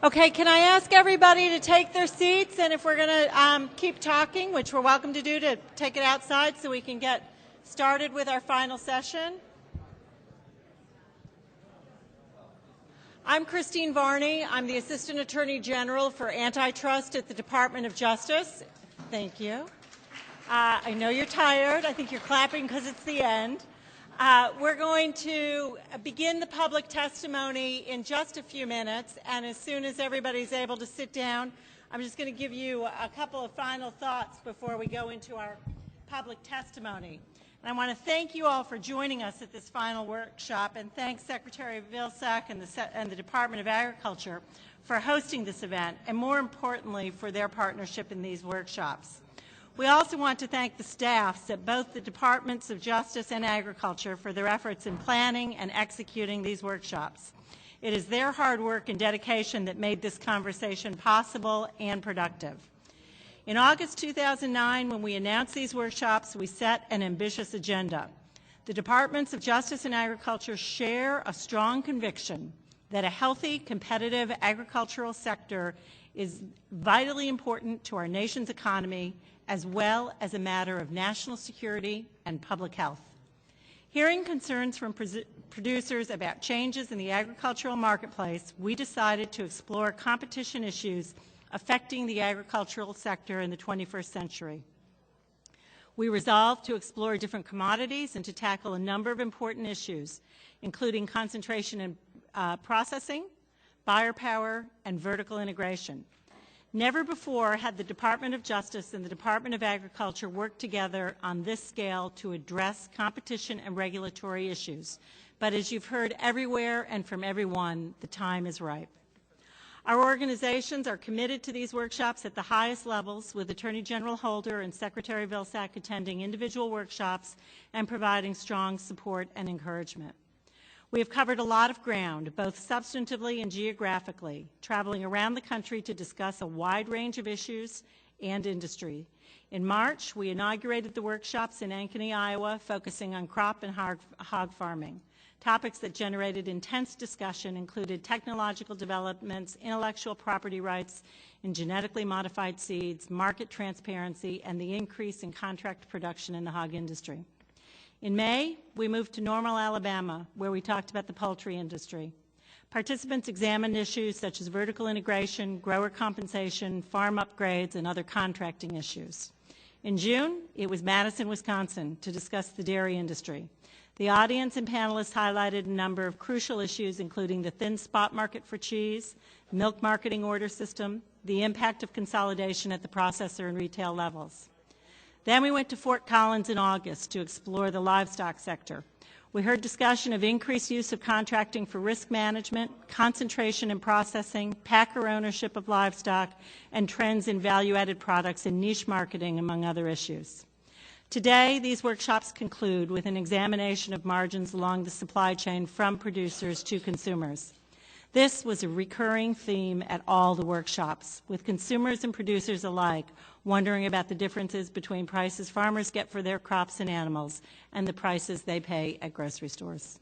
Okay, can I ask everybody to take their seats, and if we're going to keep talking, which we're welcome to do, to take it outside so we can get started with our final session. I'm Christine Varney. I'm the Assistant Attorney General for Antitrust at the Department of Justice. Thank you. I know you're tired. I think you're clapping because it's the end. We're going to begin the public testimony in just a few minutes, and as soon as everybody's able to sit down, I'm just going to give you a couple of final thoughts before we go into our public testimony. And I want to thank you all for joining us at this final workshop, and thank Secretary Vilsack and the Department of Agriculture for hosting this event, and more importantly, for their partnership in these workshops. We also want to thank the staffs at both the Departments of Justice and Agriculture for their efforts in planning and executing these workshops. It is their hard work and dedication that made this conversation possible and productive. In August 2009, when we announced these workshops, we set an ambitious agenda. The Departments of Justice and Agriculture share a strong conviction that a healthy, competitive agricultural sector is vitally important to our nation's economy, as well as a matter of national security and public health. Hearing concerns from producers about changes in the agricultural marketplace, we decided to explore competition issues affecting the agricultural sector in the 21st century. We resolved to explore different commodities and to tackle a number of important issues, including concentration in processing, buyer power, and vertical integration. Never before had the Department of Justice and the Department of Agriculture worked together on this scale to address competition and regulatory issues. But as you've heard everywhere and from everyone, the time is ripe. Our organizations are committed to these workshops at the highest levels, with Attorney General Holder and Secretary Vilsack attending individual workshops and providing strong support and encouragement. We have covered a lot of ground, both substantively and geographically, traveling around the country to discuss a wide range of issues and industry. In March, we inaugurated the workshops in Ankeny, Iowa, focusing on crop and hog farming. Topics that generated intense discussion included technological developments, intellectual property rights in genetically modified seeds, market transparency, and the increase in contract production in the hog industry. In May, we moved to Normal, Alabama, where we talked about the poultry industry. Participants examined issues such as vertical integration, grower compensation, farm upgrades, and other contracting issues. In June, it was Madison, Wisconsin, to discuss the dairy industry. The audience and panelists highlighted a number of crucial issues, including the thin spot market for cheese, milk marketing order system, the impact of consolidation at the processor and retail levels. Then we went to Fort Collins in August to explore the livestock sector. We heard discussion of increased use of contracting for risk management, concentration in processing, packer ownership of livestock, and trends in value-added products and niche marketing, among other issues. Today, these workshops conclude with an examination of margins along the supply chain from producers to consumers. This was a recurring theme at all the workshops, with consumers and producers alike wondering about the differences between prices farmers get for their crops and animals and the prices they pay at grocery stores.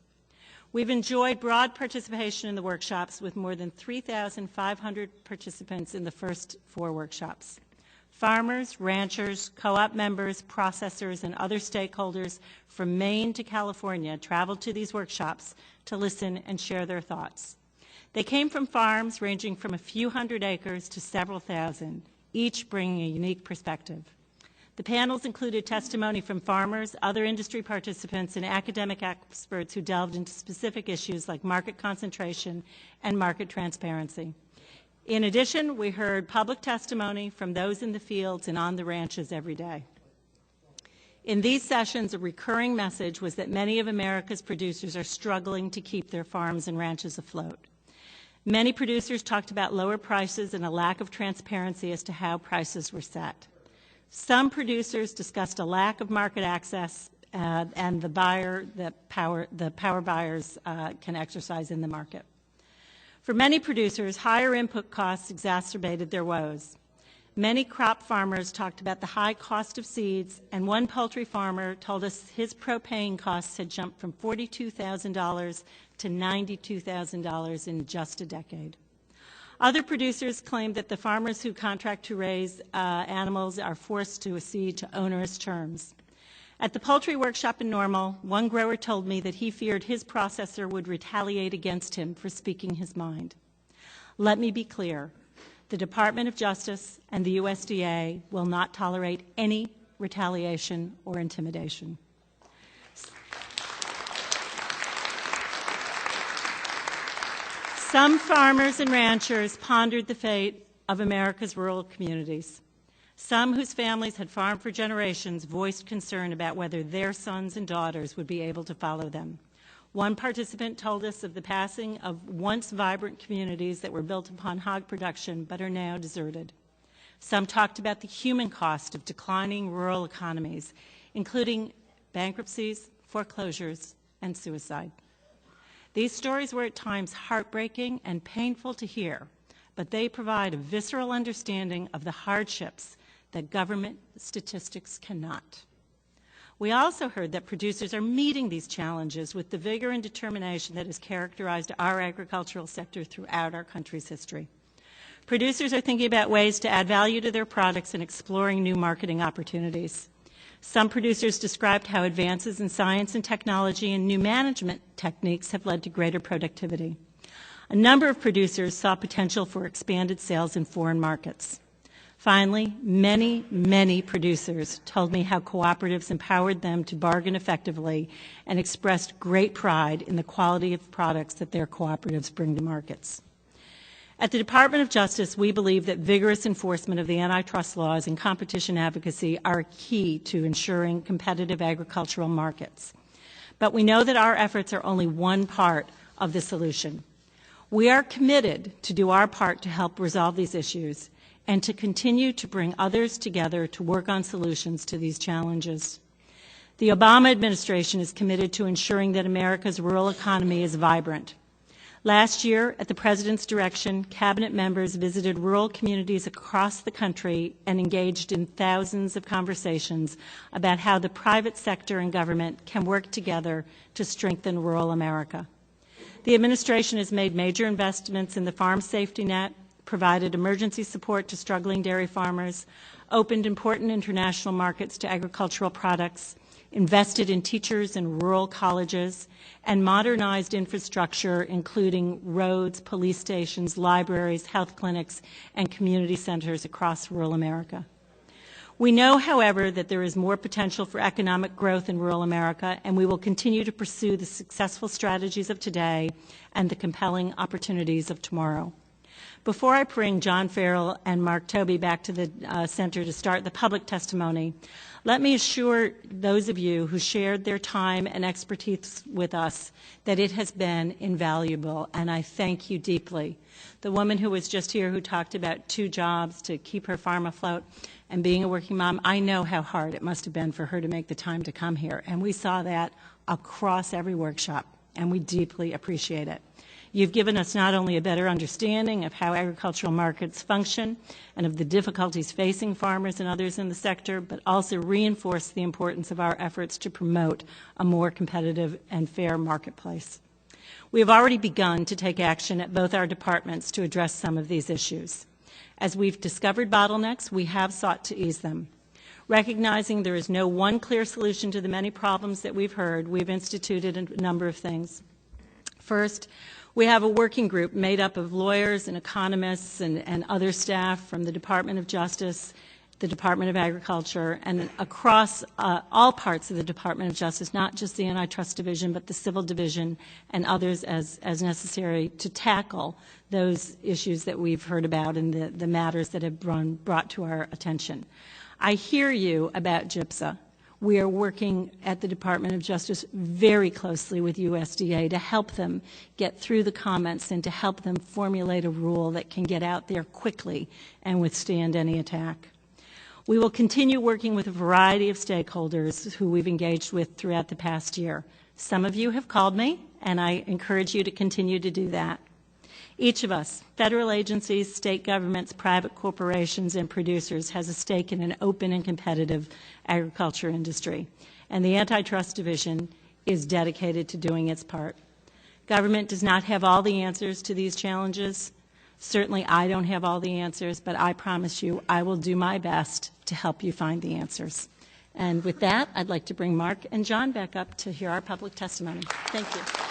We've enjoyed broad participation in the workshops, with more than 3,500 participants in the first 4 workshops. Farmers, ranchers, co-op members, processors, and other stakeholders from Maine to California traveled to these workshops to listen and share their thoughts. They came from farms ranging from a few hundred acres to several thousand, each bringing a unique perspective. The panels included testimony from farmers, other industry participants, and academic experts who delved into specific issues like market concentration and market transparency. In addition, we heard public testimony from those in the fields and on the ranches every day. In these sessions, a recurring message was that many of America's producers are struggling to keep their farms and ranches afloat. Many producers talked about lower prices and a lack of transparency as to how prices were set. Some producers discussed a lack of market access and the power buyers can exercise in the market. For many producers, higher input costs exacerbated their woes. Many crop farmers talked about the high cost of seeds, and one poultry farmer told us his propane costs had jumped from $42,000 to $92,000 in just a decade. Other producers claim that the farmers who contract to raise animals are forced to accede to onerous terms. At the poultry workshop in Normal, one grower told me that he feared his processor would retaliate against him for speaking his mind. Let me be clear. The Department of Justice and the USDA will not tolerate any retaliation or intimidation. Some farmers and ranchers pondered the fate of America's rural communities. Some whose families had farmed for generations voiced concern about whether their sons and daughters would be able to follow them. One participant told us of the passing of once vibrant communities that were built upon hog production but are now deserted. Some talked about the human cost of declining rural economies, including bankruptcies, foreclosures, and suicide. These stories were at times heartbreaking and painful to hear, but they provide a visceral understanding of the hardships that government statistics cannot. We also heard that producers are meeting these challenges with the vigor and determination that has characterized our agricultural sector throughout our country's history. Producers are thinking about ways to add value to their products and exploring new marketing opportunities. Some producers described how advances in science and technology and new management techniques have led to greater productivity. A number of producers saw potential for expanded sales in foreign markets. Finally, many producers told me how cooperatives empowered them to bargain effectively and expressed great pride in the quality of products that their cooperatives bring to markets. At the Department of Justice, we believe that vigorous enforcement of the antitrust laws and competition advocacy are key to ensuring competitive agricultural markets. But we know that our efforts are only one part of the solution. We are committed to do our part to help resolve these issues and to continue to bring others together to work on solutions to these challenges. The Obama administration is committed to ensuring that America's rural economy is vibrant. Last year, at the President's direction, Cabinet members visited rural communities across the country and engaged in thousands of conversations about how the private sector and government can work together to strengthen rural America. The administration has made major investments in the farm safety net, provided emergency support to struggling dairy farmers, opened important international markets to agricultural products, invested in teachers in rural colleges, and modernized infrastructure, including roads, police stations, libraries, health clinics, and community centers across rural America. We know, however, that there is more potential for economic growth in rural America, and we will continue to pursue the successful strategies of today and the compelling opportunities of tomorrow. Before I bring John Farrell and Mark Tobey back to the center to start the public testimony, let me assure those of you who shared their time and expertise with us that it has been invaluable, and I thank you deeply. The woman who was just here who talked about 2 jobs to keep her farm afloat and being a working mom, I know how hard it must have been for her to make the time to come here, and we saw that across every workshop, and we deeply appreciate it. You've given us not only a better understanding of how agricultural markets function and of the difficulties facing farmers and others in the sector, but also reinforced the importance of our efforts to promote a more competitive and fair marketplace. We have already begun to take action at both our departments to address some of these issues. As we've discovered bottlenecks, we have sought to ease them. Recognizing there is no one clear solution to the many problems that we've heard, we've instituted a number of things. First, we have a working group made up of lawyers and economists and other staff from the Department of Justice, the Department of Agriculture, and across all parts of the Department of Justice, not just the Antitrust Division, but the Civil Division and others as necessary to tackle those issues that we've heard about and the matters that have been brought to our attention. I hear you about GIPSA. We are working at the Department of Justice very closely with USDA to help them get through the comments and to help them formulate a rule that can get out there quickly and withstand any attack. We will continue working with a variety of stakeholders who we've engaged with throughout the past year. Some of you have called me, and I encourage you to continue to do that. Each of us, federal agencies, state governments, private corporations, and producers, has a stake in an open and competitive agriculture industry, and the Antitrust Division is dedicated to doing its part. Government does not have all the answers to these challenges, Certainly, I don't have all the answers, but I promise you I will do my best to help you find the answers. And with that, I'd like to bring Mark and John back up to hear our public testimony. Thank you.